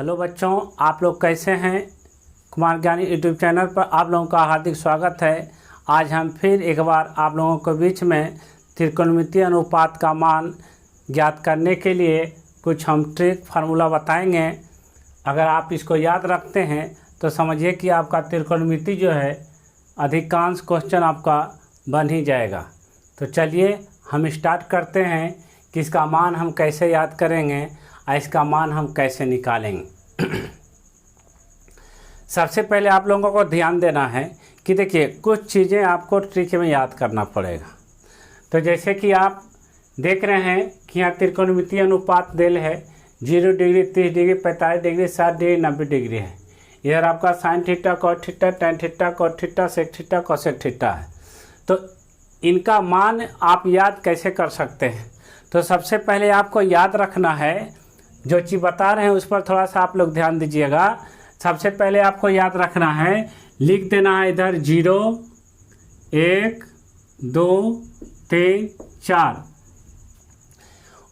Hello बच्चों, आप लोग कैसे हैं। कुमार ज्ञानी यूट्यूब चैनल पर आप लोगों का हार्दिक स्वागत है। आज हम फिर एक बार आप लोगों के बीच में त्रिकोणमितीय अनुपात का मान ज्ञात करने के लिए कुछ हम ट्रिक फार्मूला बताएंगे। अगर आप इसको याद रखते हैं तो समझिए कि आपका त्रिकोणमिति जो है अधिकांश क्वेश्चन आपका बन ही जाएगा। तो चलिए हम स्टार्ट करते हैं कि इसका मान हम कैसे याद करेंगे और इसका मान हम कैसे निकालेंगे। सबसे पहले आप लोगों को ध्यान देना है कि देखिए कुछ चीज़ें आपको ट्रिक में याद करना पड़ेगा। तो जैसे कि आप देख रहे हैं कि यहाँ त्रिकोणमितीय अनुपात देल है 0 degree, 30 degree, 45 degree, 60 degree, 90 degree है। इधर आपका sine theta, cot theta, tan theta, cot theta, sec theta, cosec theta है। तो इनका मान आप याद कैसे कर सकते हैं। तो सबसे पहले आपको याद रखना है, जो चीज़ बता रहे हैं उस पर थोड़ा सा आप लोग ध्यान दीजिएगा। सबसे पहले आपको याद रखना है, लिख देना है इधर 0, 1, 2, 3, 4।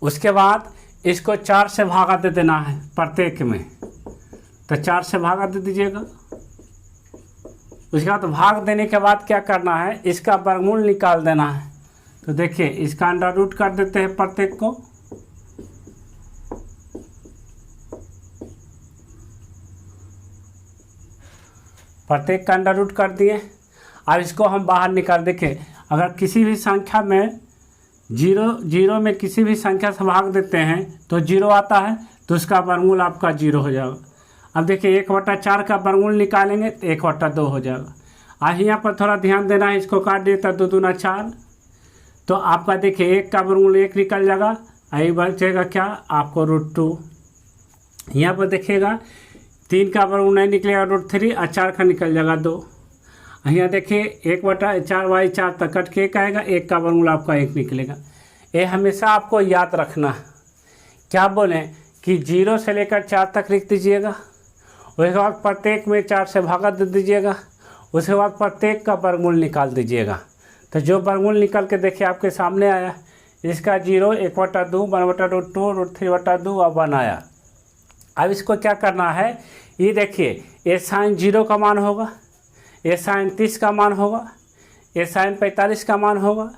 उसके बाद इसको 4 से भागा दे देना है प्रत्येक में। तो 4 से भागा दे दीजिएगा। उसके बाद भाग देने के बाद क्या करना है, इसका वर्गमूल निकाल देना है। तो देखिए इसका अंडर रूट कर देते हैं प्रत्येक को। प्रत्येक का अंडर रूट कर दिए। अब इसको हम बाहर निकाल देखें, अगर किसी भी संख्या में जीरो में किसी भी संख्या से भाग देते हैं तो 0 आता है, तो उसका वर्गमूल आपका 0 हो जाएगा। अब देखिए 1/4 का वर्गमूल निकालेंगे तो 1/2 हो जाएगा। आज यहाँ पर थोड़ा ध्यान देना है, इसको काट दिए तो 2 दूना 4। तो आपका देखिए 1 का वर्गमूल 1 निकल जाएगा, आई बचेगा क्या आपको √2। यहाँ पर देखिएगा 3 का वर्गमूल नहीं निकलेगा √3 और 4 का निकल जाएगा 2। यहाँ देखिए 1/4/4 तक कट के 1 आएगा, 1 का वर्गमूल आपका 1 निकलेगा। ये हमेशा आपको याद रखना है। क्या बोलें कि 0 से लेकर 4 तक लिख दीजिएगा। उसके बाद प्रत्येक में 4 से भागा दे दीजिएगा। उसके बाद प्रत्येक का वर्गमूल निकाल दीजिएगा। तो जो वर्गमूल निकल के देखिए आपके सामने आया, इसका 0, 1/2, 1/2, √3/2 और 1 आया। अब इसको क्या करना है, ये देखिए ये साइन 0 का मान होगा, ये साइन 30 का मान होगा, ये साइन 45 का मान होगा,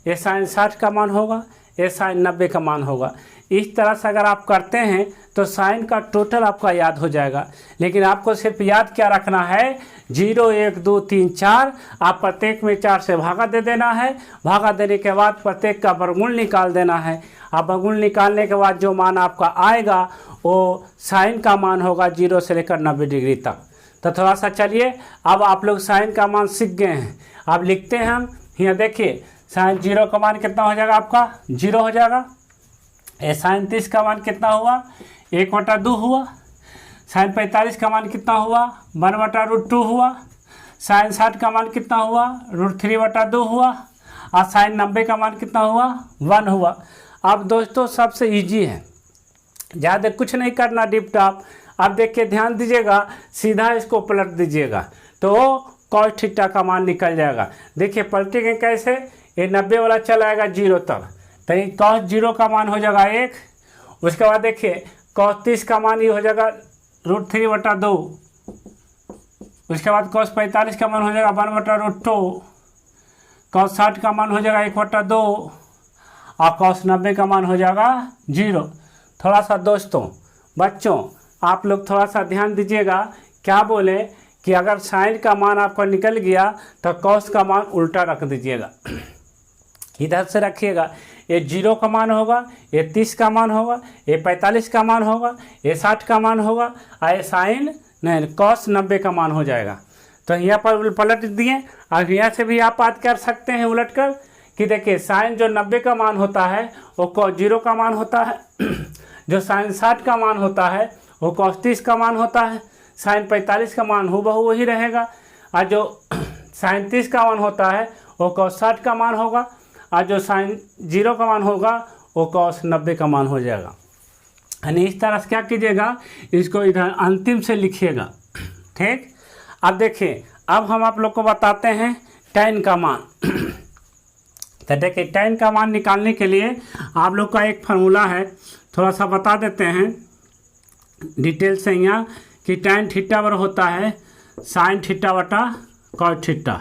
ये साइन 60 का मान होगा, ये साइन 90 का मान होगा। इस तरह से अगर आप करते हैं तो साइन का टोटल आपका याद हो जाएगा। लेकिन आपको सिर्फ याद क्या रखना है, 0, 1, 2, 3, 4। आप प्रत्येक में 4 से भागा दे देना है। भागा देने के बाद प्रत्येक का वर्गमूल निकाल देना है। अब वर्गमूल निकालने के बाद जो मान आपका आएगा वो साइन का मान होगा 0 से लेकर 90 डिग्री तक। तो थोड़ा सा चलिए, अब आप लोग साइन का मान सीख गए हैं। अब लिखते हैं हम, यहाँ देखिए साइन 0 का मान कितना हो जाएगा आपका 0 हो जाएगा। ये साइन 30 का मान कितना हुआ 1/2 हुआ। साइन 45 का मान कितना हुआ 1/√2 हुआ। साइन 60 का मान कितना हुआ √3/2 हुआ। और साइन 90 का मान कितना हुआ 1 हुआ। अब दोस्तों सबसे इजी है, ज़्यादा कुछ नहीं करना डीप टॉप। अब देखिए ध्यान दीजिएगा, सीधा इसको पलट दीजिएगा तो कॉस थीटा का मान निकल जाएगा। देखिए पलटेंगे कैसे, ये 90 वाला चला आएगा 0 तक, तो ये कॉस 0 का मान हो जाएगा 1। उसके बाद देखिए कॉस 30 का मान ये हो जाएगा √3/2। उसके बाद कॉस 45 का मान हो जाएगा 1/√2। कॉस 60 का मान हो जाएगा 1/2 और कॉस 90 का मान हो जाएगा 0। थोड़ा सा दोस्तों बच्चों आप लोग थोड़ा सा ध्यान दीजिएगा। क्या बोले कि अगर साइन का मान आपका निकल गया तो कॉस का मान उल्टा रख दीजिएगा, इधर से रखिएगा। ये 0 का मान होगा, ये 30 का मान होगा, ये 45 का मान होगा, ये 60 का मान होगा और ये साइन नहीं कॉस 90 का मान हो जाएगा। तो यहाँ पर पलट दिए। अब यहाँ से भी आप बात कर सकते हैं उलट कर कि देखिए साइन जो 90 का मान होता है वो कॉस 0 का मान होता है। जो साइन 60 का मान होता है वो कॉस 30 का मान होता है। साइन 45 का मान हूबहू वही रहेगा। और जो साइन 30 का मान होता है वो कॉस 60 का मान होगा। और जो साइन 0 का मान होगा वो कॉस 90 का मान हो जाएगा। यानी इस तरह से क्या कीजिएगा, इसको इधर अंतिम से लिखिएगा। ठीक, अब देखिए अब हम आप लोग को बताते हैं tan का मान। तो देखिए tan का मान निकालने के लिए आप लोग का एक फार्मूला है, थोड़ा सा बता देते हैं। डिटेल से यहाँ कि tan थीटा बराबर होता है sin थीटा बटा cos थीटा,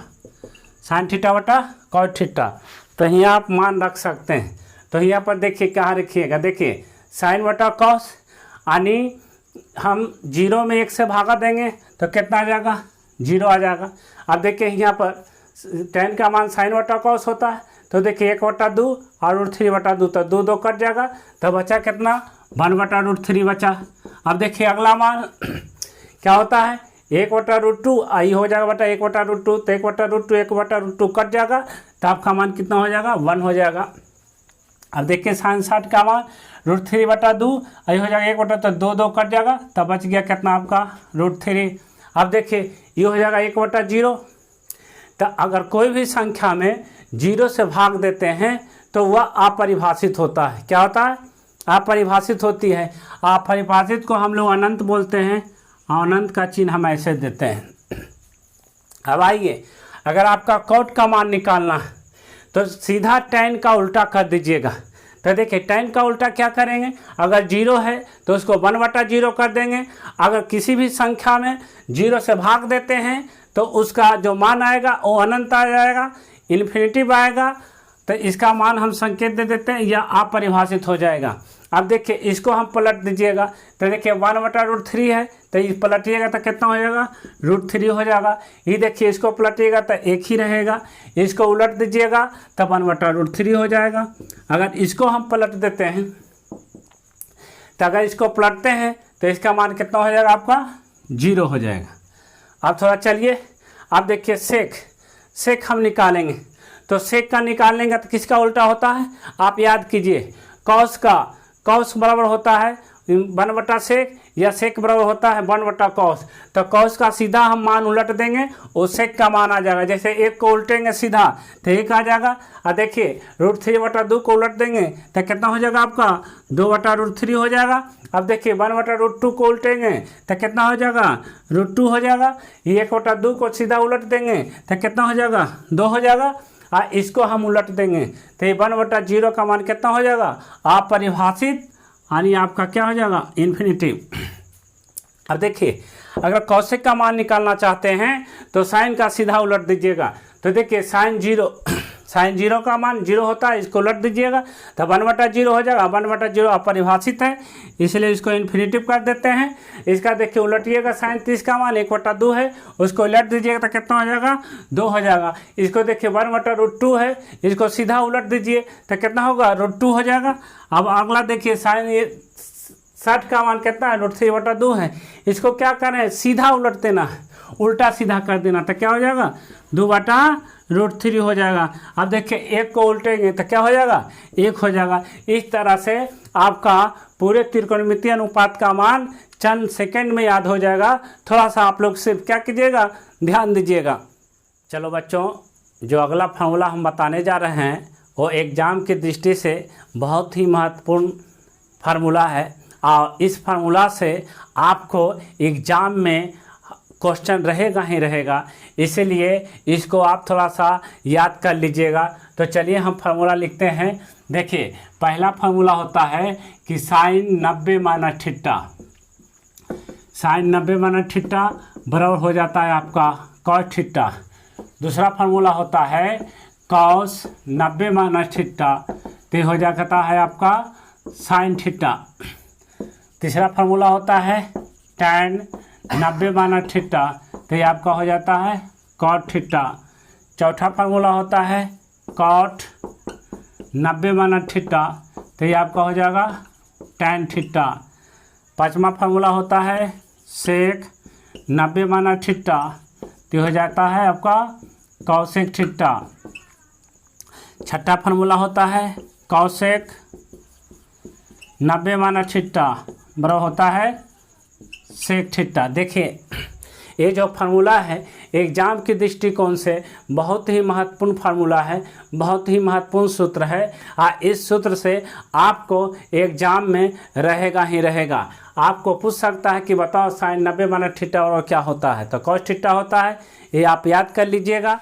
sin थीटा बटा cos थीटा। तो यहाँ आप मान रख सकते हैं। तो यहाँ पर देखिए कहाँ रखिएगा, देखिए sin बटा cos, यानी हम 0 में 1 से भागा देंगे तो कितना आ जाएगा, 0 आ जाएगा। अब देखिए यहाँ पर tan का मान sin बटा cos होता है, तो देखिए 1/2 और √3/2, तो 2 2 कट जाएगा, तो बचा कितना, 1/√3 बचा। अब देखिए अगला मान क्या होता है, 1/√2 आई हो जाएगा बटा 1/√2, तो 1/√2 1/√2 कट जाएगा, तो आपका मान कितना हो जाएगा, 1 हो जाएगा। अब देखिए sin 60 का मान √3/2 आई हो जाएगा 1/, तो 2 2 कट जाएगा, तब बच गया कितना आपका √3। अब देखिए ये हो जाएगा 1/0। तो अगर कोई भी संख्या में 0 से भाग देते हैं तो वह अपरिभाषित होता है। क्या होता है, अपरिभाषित होती है। अपरिभाषित को हम लोग अनंत बोलते हैं, अनंत का चिन्ह हम ऐसे देते हैं। अब आइए, अगर आपका cot का मान निकालना है तो सीधा tan का उल्टा कर दीजिएगा। तो देखिए tan का उल्टा क्या करेंगे, अगर 0 है तो उसको 1/0 कर देंगे। अगर किसी भी संख्या में 0 से भाग देते हैं तो उसका जो मान आएगा वो अनंत आ जाएगा, इन्फिनिटिव आएगा। तो इसका मान हम संकेत दे देते हैं, यह अपरिभाषित हो जाएगा। अब देखिए इसको हम पलट दीजिएगा, तो देखिए 1/√3 है, तो ये पलटिएगा तो कितना हो जाएगा, √3 हो जाएगा। ये देखिए इसको पलटिएगा तो 1 ही रहेगा, इसको उलट दीजिएगा तो 1/√3 हो जाएगा। अगर इसको हम पलट देते हैं, तो अगर इसको पलटते हैं तो इसका मान कितना हो जाएगा आपका, 0 हो जाएगा। अब थोड़ा चलिए, अब देखिए सेक हम निकालेंगे। तो सेक का निकालेंगे तो किसका उल्टा होता है, आप याद कीजिए, कॉस बराबर होता है 1/सेक, या सेक बराबर होता है 1/कॉस। तो कॉस का सीधा हम मान उलट देंगे, वो सेक का मान आ जाएगा। जैसे 1 को उल्टेंगे सीधा तो 1 आ जाएगा। और देखिए √3/2 को उलट देंगे तो कितना हो जाएगा आपका, 2/√3 हो जाएगा। अब देखिए 1/√2 को उल्टेंगे तो कितना हो जाएगा, √2 हो जाएगा। ये 1/2 को सीधा उलट देंगे तो कितना हो जाएगा, 2 हो जाएगा। और इसको हम उलट देंगे तो ये 1/0 का मान कितना हो जाएगा, अपरिभाषित, यानी आपका क्या हो जाएगा, इन्फिनिटिव। अब देखिए अगर कौशिक का मान निकालना चाहते हैं तो साइन का सीधा उलट दीजिएगा। तो देखिए साइन 0 का मान 0 होता है, इसको उलट दीजिएगा तो 1/0 हो जाएगा। 1/0 अपरिभाषित है, इसलिए इसको इन्फिनिटिव कर देते हैं। इसका देखिए उलटिएगा, साइन 30 का मान 1/2 है, उसको उलट दीजिएगा तो कितना हो जाएगा, 2 हो जाएगा। इसको देखिए 1/√2 है, इसको सीधा उलट दीजिए तो कितना होगा, √2 हो जाएगा। अब अगला देखिए साइन 60 का मान कितना है, √3/2 है, इसको क्या करें, सीधा उलट देना है, उल्टा सीधा कर देना, तो क्या हो जाएगा, 2/√3 हो जाएगा। अब देखिए 1 को उल्टेंगे तो क्या हो जाएगा, 1 हो जाएगा। इस तरह से आपका पूरे त्रिकोणमितीय अनुपात का मान चंद सेकंड में याद हो जाएगा। थोड़ा सा आप लोग सिर्फ क्या कीजिएगा, ध्यान दीजिएगा। चलो बच्चों, जो अगला फार्मूला हम बताने जा रहे हैं वो एग्ज़ाम की दृष्टि से बहुत ही महत्वपूर्ण फार्मूला है, और इस फार्मूला से आपको एग्ज़ाम में क्वेश्चन रहेगा ही रहेगा, इसीलिए इसको आप थोड़ा सा याद कर लीजिएगा। तो चलिए हम फार्मूला लिखते हैं। देखिए पहला फार्मूला होता है कि साइन 90 - साइन 90 बराबर हो जाता है आपका कॉस थीटा। दूसरा फार्मूला होता है कॉस 90 - तो हो जाता है आपका साइन थीटा। तीसरा फार्मूला होता है tan 90 - तो ये आपका हो जाता है कॉट थीटा। चौथा फार्मूला होता है कॉट 90 - तो ये आपका हो जाएगा tan थीटा। पांचवा फार्मूला होता है सेक 90 - तो हो जाता है आपका कॉसेक थीटा। छठा फार्मूला होता है कॉसेक 90 - बराबर होता है सेक थीटा। देखिए ये जो फार्मूला है एग्ज़ाम के दृष्टिकोण से बहुत ही महत्वपूर्ण फार्मूला है, बहुत ही महत्वपूर्ण सूत्र है। इस सूत्र से आपको एग्ज़ाम में रहेगा ही रहेगा। आपको पूछ सकता है कि बताओ साइन 90 - थीटा और क्या होता है, तो कॉस थीटा होता है, ये आप याद कर लीजिएगा।